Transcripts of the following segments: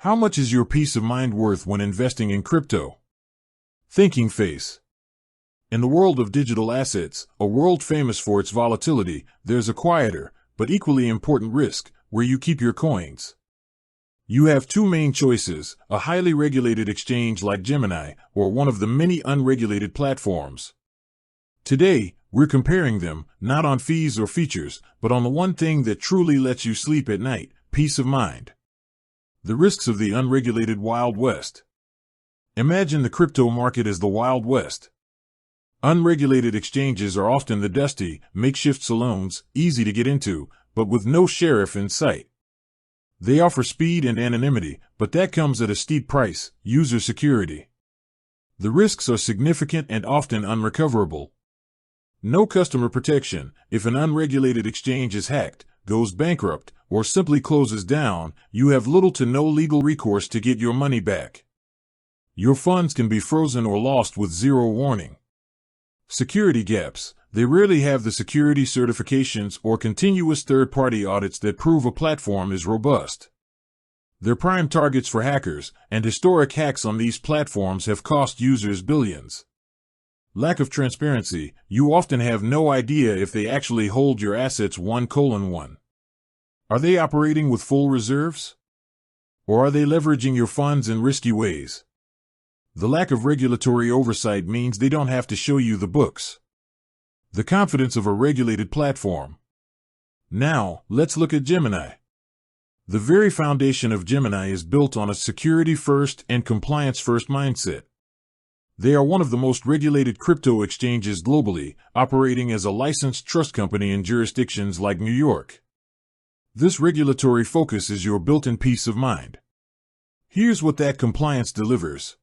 How much is your peace of mind worth when investing in crypto? Thinking face. In the world of digital assets, a world famous for its volatility, there's a quieter, but equally important risk, where you keep your coins. You have two main choices: a highly regulated exchange like Gemini, or one of the many unregulated platforms. Today, we're comparing them, not on fees or features, but on the one thing that truly lets you sleep at night: peace of mind. The risks of the unregulated Wild West. Imagine the crypto market as the Wild West. Unregulated exchanges are often the dusty, makeshift saloons, easy to get into, but with no sheriff in sight. They offer speed and anonymity, but that comes at a steep price: user security. The risks are significant and often unrecoverable. No customer protection. If an unregulated exchange is hacked, goes bankrupt, or simply closes down, you have little to no legal recourse to get your money back. Your funds can be frozen or lost with zero warning. Security gaps. They rarely have the security certifications or continuous third-party audits that prove a platform is robust. They're prime targets for hackers, and historic hacks on these platforms have cost users billions. Lack of transparency. You often have no idea if they actually hold your assets 1:1. Are they operating with full reserves? Or are they leveraging your funds in risky ways? The lack of regulatory oversight means they don't have to show you the books. The confidence of a regulated platform. Now, let's look at Gemini. The very foundation of Gemini is built on a security-first and compliance-first mindset. They are one of the most regulated crypto exchanges globally, operating as a licensed trust company in jurisdictions like New York. This regulatory focus is your built-in peace of mind. Here's what that compliance delivers.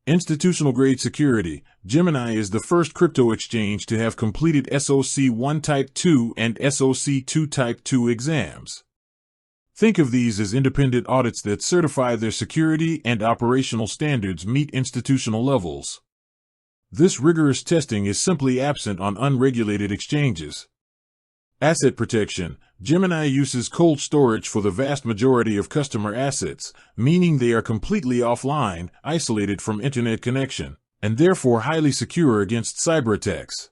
Institutional-grade security. Gemini is the first crypto exchange to have completed SOC 1 Type 2 and SOC 2 Type 2 exams. Think of these as independent audits that certify their security and operational standards meet institutional levels. This rigorous testing is simply absent on unregulated exchanges. Asset protection. Gemini uses cold storage for the vast majority of customer assets, meaning they are completely offline, isolated from internet connection, and therefore highly secure against cyber attacks.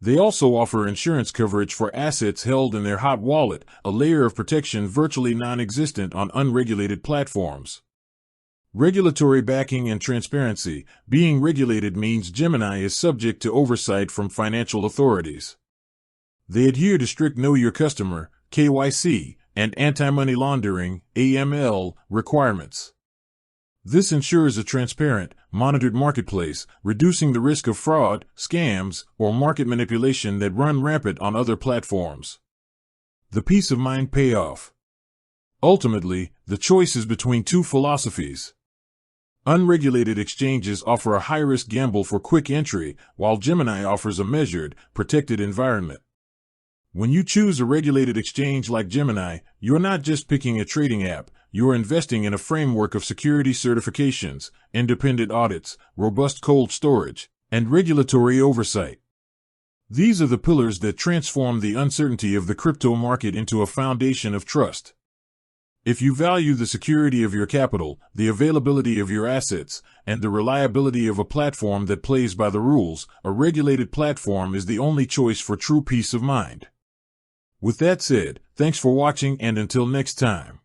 They also offer insurance coverage for assets held in their hot wallet, a layer of protection virtually non-existent on unregulated platforms. Regulatory backing and transparency. Being regulated means Gemini is subject to oversight from financial authorities. They adhere to strict Know Your Customer (KYC) and anti-money laundering (AML) requirements. This ensures a transparent, monitored marketplace, reducing the risk of fraud, scams, or market manipulation that run rampant on other platforms. The peace of mind payoff. Ultimately, the choice is between two philosophies. Unregulated exchanges offer a high-risk gamble for quick entry, while Gemini offers a measured, protected environment. When you choose a regulated exchange like Gemini, you're not just picking a trading app, you're investing in a framework of security certifications, independent audits, robust cold storage, and regulatory oversight. These are the pillars that transform the uncertainty of the crypto market into a foundation of trust. If you value the security of your capital, the availability of your assets, and the reliability of a platform that plays by the rules, a regulated platform is the only choice for true peace of mind. With that said, thanks for watching, and until next time.